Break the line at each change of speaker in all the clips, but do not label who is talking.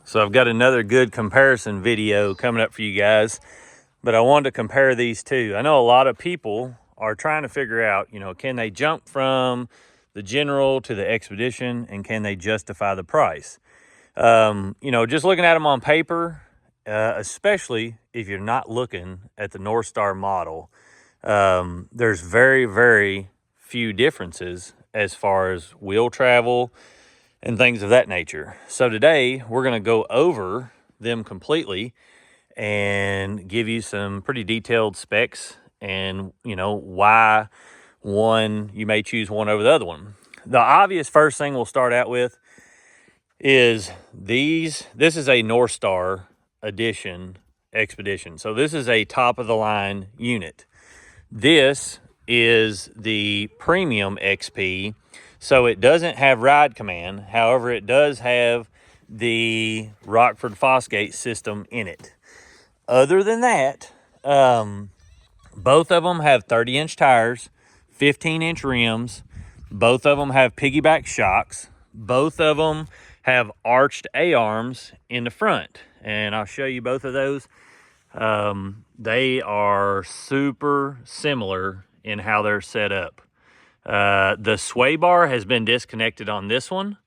So I've got another good comparison video coming up for you guys, but I wanted to compare these two. I know a lot of people are trying to figure out, can they jump from the General to the xpedition, and can they justify the price? Just looking at them on paper, especially if you're not looking at the Northstar model, there's very, very few differences as far as wheel travel and things of that nature. So today we're going to go over them completely and give you some pretty detailed specs and, why you may choose one over the other one. The obvious first thing we'll start out with is this is a Northstar edition xpedition. So this is a top of the line unit. This is the premium XP. So it doesn't have ride command. However, it does have the Rockford Fosgate system in it. Other than that, both of them have 30-inch tires, 15-inch rims. Both of them have piggyback shocks. Both of them have arched A-arms in the front. And I'll show you both of those. They are super similar in how they're set up. The sway bar has been disconnected on this one.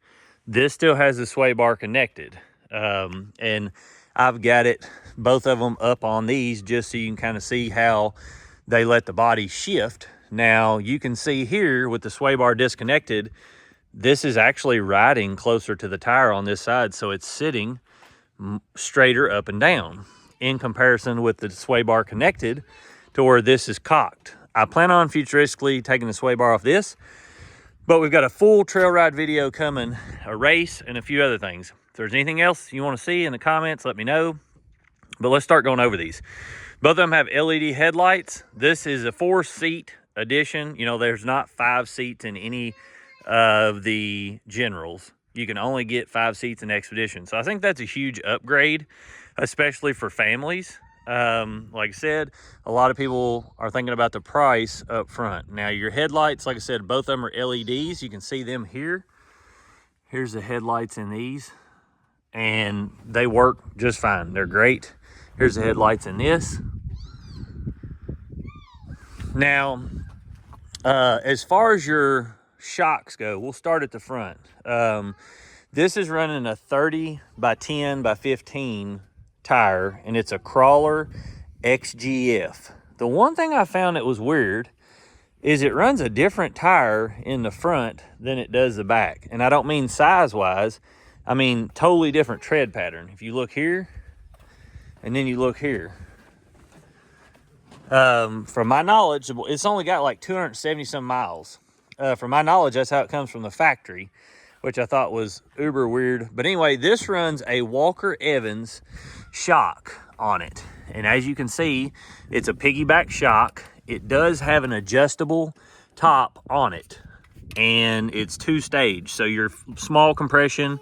This still has the sway bar connected. And I've got both of them up on these just so you can kind of see how they let the body shift. Now you can see here with the sway bar disconnected, this is actually riding closer to the tire on this side. So it's sitting straighter up and down in comparison with the sway bar connected to where this is cocked. I plan on futuristically taking the sway bar off this, but we've got a full trail ride video coming, a race, and a few other things. If there's anything else you want to see in the comments, let me know. But let's start going over these. Both of them have LED headlights. This is a 4-seat edition. There's not 5 seats in any of the Generals. You can only get 5 seats in Expedition. So I think that's a huge upgrade, especially for families. Like I said, a lot of people are thinking about the price up front. Now your headlights, like I said, both of them are LEDs. You can see them here. Here's the headlights in these, and they work just fine. They're great. Here's the headlights in this. Now, as far as your shocks go, we'll start at the front. This is running a 30 by 10 by 15 tire, and it's a Crawler XGF. The one thing I found that was weird is it runs a different tire in the front than it does the back. And I don't mean size-wise. I mean totally different tread pattern. If you look here, and then you look here. From my knowledge, it's only got like 270 some miles. From my knowledge, that's how it comes from the factory, which I thought was uber weird. But anyway, this runs a Walker Evans shock on it. And as you can see, it's a piggyback shock. It does have an adjustable top on it, and it's 2-stage. So your small compression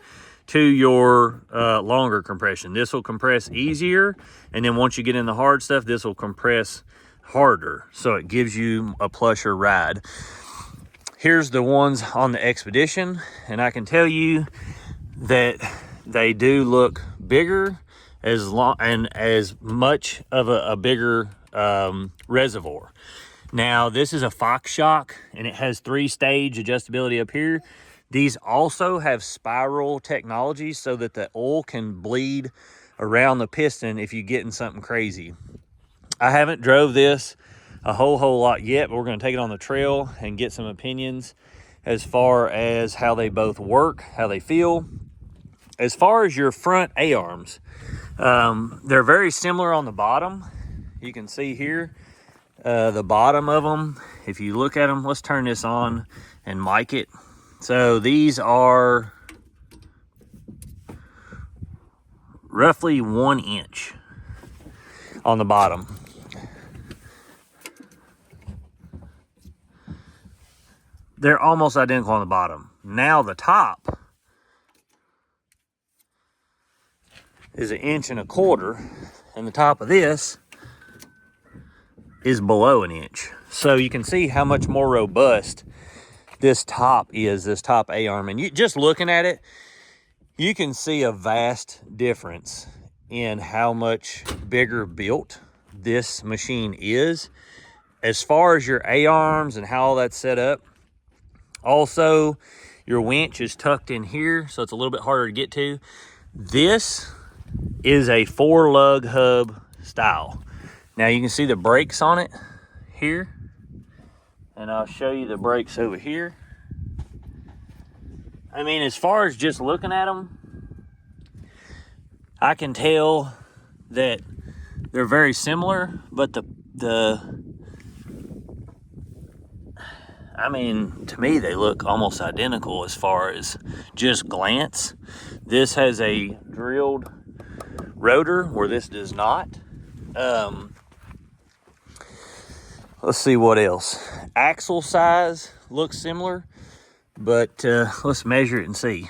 to your longer compression. This will compress easier, and then once you get in the hard stuff, this will compress harder. So it gives you a plusher ride. Here's the ones on the Expedition, and I can tell you that they do look bigger and as much of a bigger reservoir. Now this is a Fox shock, and it has 3-stage adjustability up here. These also have spiral technology so that the oil can bleed around the piston if you get in something crazy. I haven't drove this a whole lot yet, but we're going to take it on the trail and get some opinions as far as how they both work, how they feel. As far as your front A-arms, they're very similar on the bottom. You can see here the bottom of them. If you look at them, let's turn this on and mic it. So these are roughly 1 inch on the bottom. They're almost identical on the bottom. Now the top is 1.25 inches, and the top of this is below 1 inch. So you can see how much more robust this top is, this top A-arm. And you just looking at it, you can see a vast difference in how much bigger built this machine is as far as your A-arms and how all that's set up. Also, your winch is tucked in here, so it's a little bit harder to get to. This is a 4-lug hub style. Now you can see the brakes on it here, and I'll show you the brakes over here. I mean, as far as just looking at them, I can tell that they're very similar, but I mean, to me, they look almost identical as far as just glance. This has a drilled rotor where this does not. Let's see what else. Axle size looks similar, but let's measure it and see.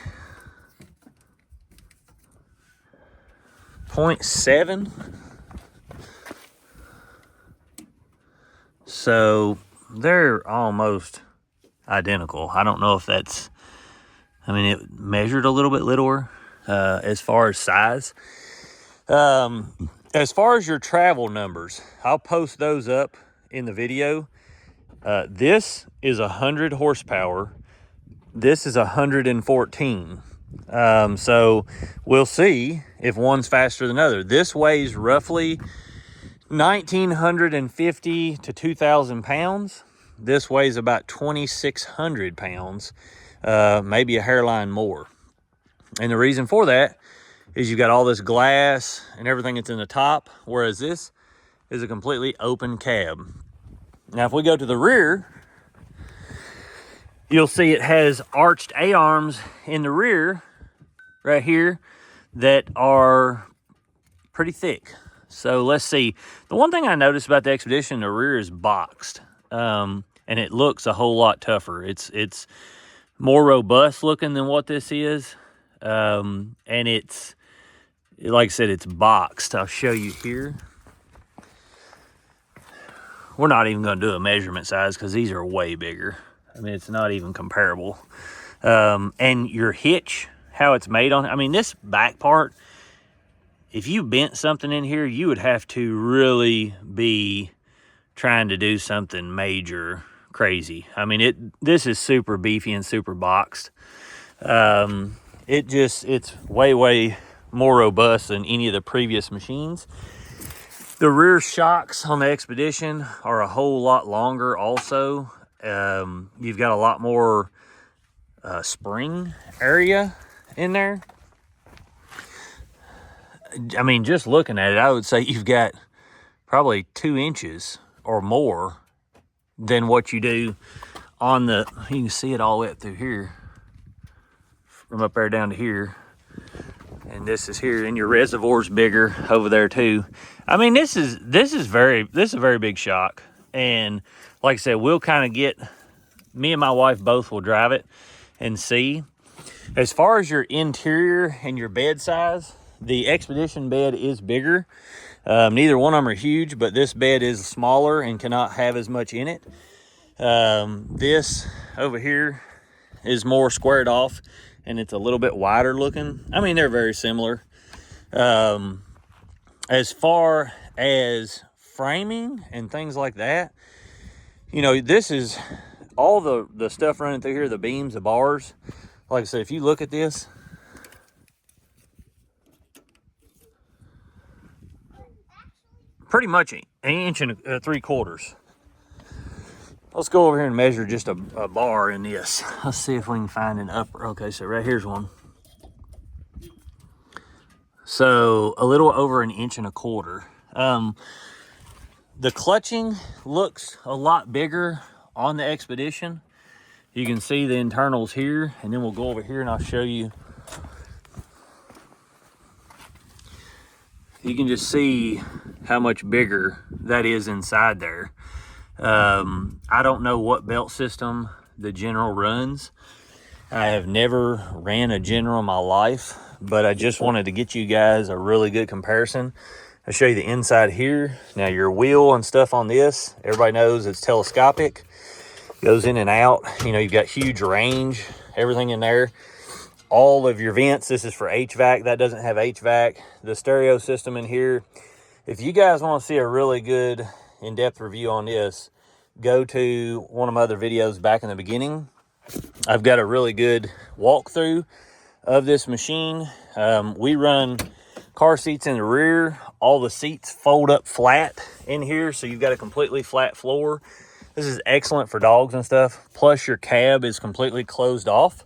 0.7. So they're almost identical. I don't know if that's, I mean, it measured a little bit littler as far as size. As far as your travel numbers, I'll post those up in the video. This is 100 horsepower. This is 114. So we'll see if one's faster than the other. This weighs roughly 1,950 to 2,000 pounds. This weighs about 2,600 pounds, maybe a hairline more. And the reason for that is you've got all this glass and everything that's in the top, whereas this is a completely open cab. Now, if we go to the rear, you'll see it has arched A-arms in the rear right here that are pretty thick. So let's see. The one thing I noticed about the Xpedition, the rear is boxed, and it looks a whole lot tougher. It's more robust looking than what this is, and it's, like I said, it's boxed. I'll show you here. We're not even going to do a measurement size because these are way bigger. I mean, it's not even comparable. And your hitch, how it's made on, I mean, this back part, if you bent something in here, you would have to really be trying to do something major crazy. I mean, this is super beefy and super boxed. It's way more robust than any of the previous machines. The rear shocks on the Xpedition are a whole lot longer also. You've got a lot more spring area in there. I mean, just looking at it, I would say you've got probably 2 inches or more than what you do on the, you can see it all the way up through here, from up there down to here. And this is here, and your reservoir's bigger over there too. I mean, this is a very big shock. And like I said, we'll kind of get, me and my wife both will drive it and see. As far as your interior and your bed size, the Xpedition bed is bigger. Neither one of them are huge, but this bed is smaller and cannot have as much in it. This over here is more squared off, and it's a little bit wider looking. I mean, they're very similar. As far as framing and things like that, you know, this is all the stuff running through here, the beams, the bars. Like I said, if you look at this, pretty much an inch and 3/4. Let's go over here and measure just a bar in this. Let's see if we can find an upper. Okay, so right here's one. So a little over 1.25 inches. The clutching looks a lot bigger on the Xpedition. You can see the internals here, and then we'll go over here and I'll show you. You can just see how much bigger that is inside there. I don't know what belt system the General runs. I have never ran a General in my life, but I just wanted to get you guys a really good comparison. I'll show you the inside here. Now your wheel and stuff on this, everybody knows it's telescopic. Goes in and out. You know, you've got huge range, everything in there. all of your vents. This is for HVAC. That doesn't have HVAC. The stereo system in here. If you guys want to see a really good in-depth review on this, go to one of my other videos back in the beginning. I've got a really good walkthrough of this machine. We run car seats in the rear. All the seats fold up flat in here, so you've got a completely flat floor. This is excellent for dogs and stuff. Plus your cab is completely closed off.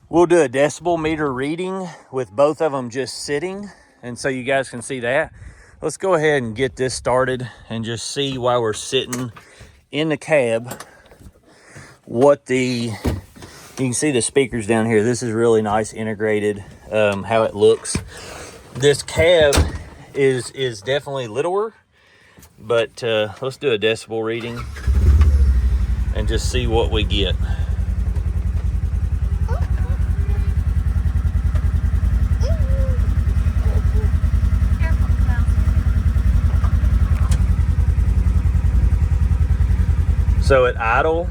We'll do a decibel meter reading with both of them just sitting, and so you guys can see that. Let's go ahead and get this started and just see while we're sitting in the cab you can see the speakers down here. This is really nice integrated, how it looks. This cab is definitely littler, but let's do a decibel reading and just see what we get. So at idle,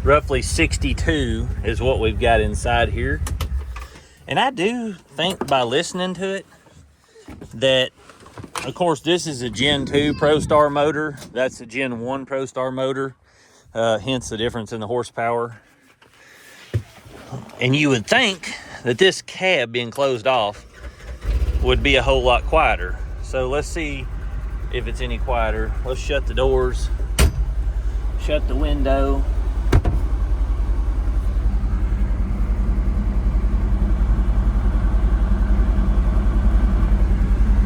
roughly 62 is what we've got inside here. And I do think by listening to it that, of course, this is a Gen 2 ProStar motor. That's a Gen 1 ProStar motor, hence the difference in the horsepower. And you would think that this cab being closed off would be a whole lot quieter. So let's see if it's any quieter. Let's shut the doors, shut the window.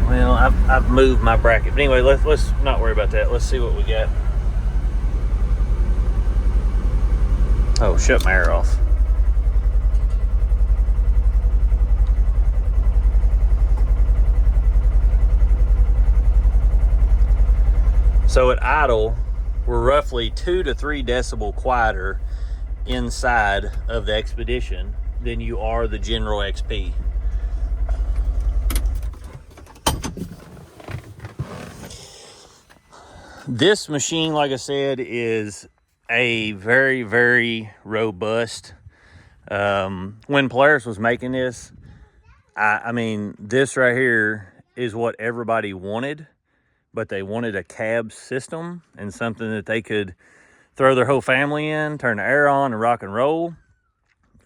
Well, I've moved my bracket, but anyway, let's not worry about that. Let's see what we got. Oh, shut my air off. So at idle, we're roughly 2 to 3 decibel quieter inside of the xpedition than you are the General XP. This machine, like I said, is a very, very robust. When Polaris was making this, I mean, this right here is what everybody wanted, but they wanted a cab system and something that they could throw their whole family in, turn the air on and rock and roll,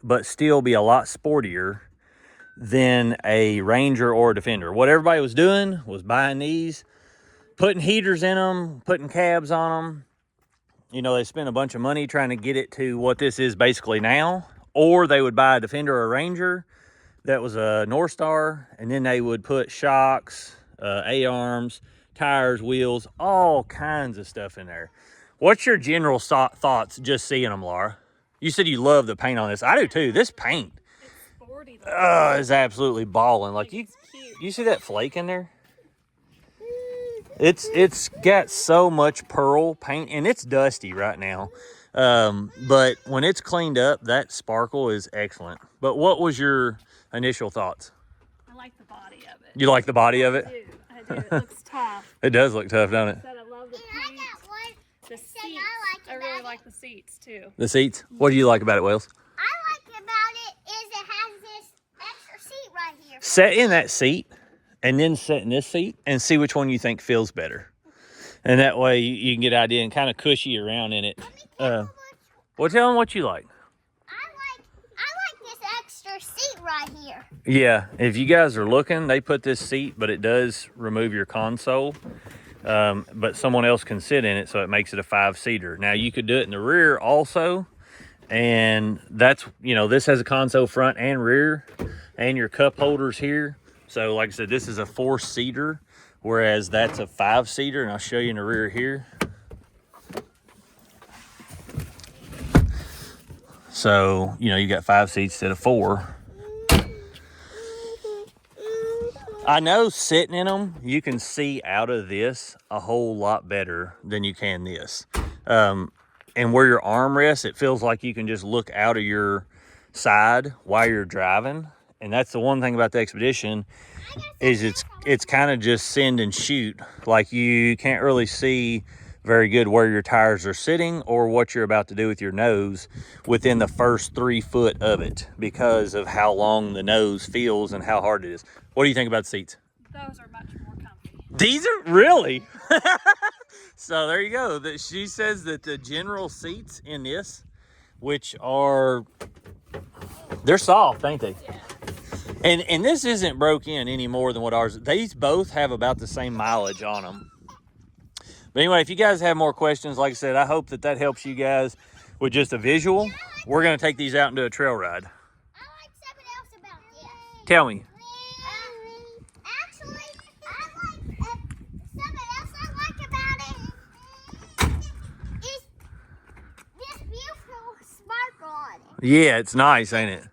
but still be a lot sportier than a Ranger or a Defender. What everybody was doing was buying these, putting heaters in them, putting cabs on them. You know, they spent a bunch of money trying to get it to what this is basically now. Or they would buy a Defender or a Ranger that was a Northstar, and then they would put shocks, A-arms, tires, wheels, all kinds of stuff in there. What's your general thoughts just seeing them, Laura? You said you love the paint on this. I do too. This paint is absolutely balling. Like you see that flake in there? It's got so much pearl paint, and it's dusty right now. But when it's cleaned up, that sparkle is excellent. But what was your initial thoughts?
I like the body of it.
You like the body of it?
I do. It looks tough.
It does look tough, don't it?
I love the paint. The seats. I really like the seats too.
The seats? What do you like about it, Wells?
I like about it is it has this extra seat right here.
Sit in that seat and then sit in this seat and see which one you think feels better. And that way you can get an idea and kind of cushy around in it. Well, tell them what you like.
I like this extra seat right here.
Yeah, if you guys are looking, they put this seat, but it does remove your console. But someone else can sit in it, so it makes it a 5-seater. Now, you could do it in the rear also, and that's, you know, this has a console front and rear, and your cup holders here. So, like I said, this is a 4-seater, whereas that's a 5-seater, and I'll show you in the rear here. So, you know, you got 5 seats instead of 4. I know sitting in them, you can see out of this a whole lot better than you can this. And where your arm rests, it feels like you can just look out of your side while you're driving. And that's the one thing about the xpedition is it's kind of just send and shoot. Like you can't really see very good where your tires are sitting or what you're about to do with your nose within the first 3 foot of it because of how long the nose feels and how hard it is. What do you think about the seats?
Those are much more comfy.
These are really? So there you go. She says that the General seats in this, which are, they're soft, ain't they?
Yeah.
And this isn't broke in any more than what ours. These both have about the same mileage on them. But anyway, if you guys have more questions, like I said, I hope that helps you guys with just a visual. We're going to take these out and do a trail ride.
I like something else about this.
Tell me.
Actually, something else I like about it is this beautiful sparkle on it.
Yeah, it's nice, ain't it?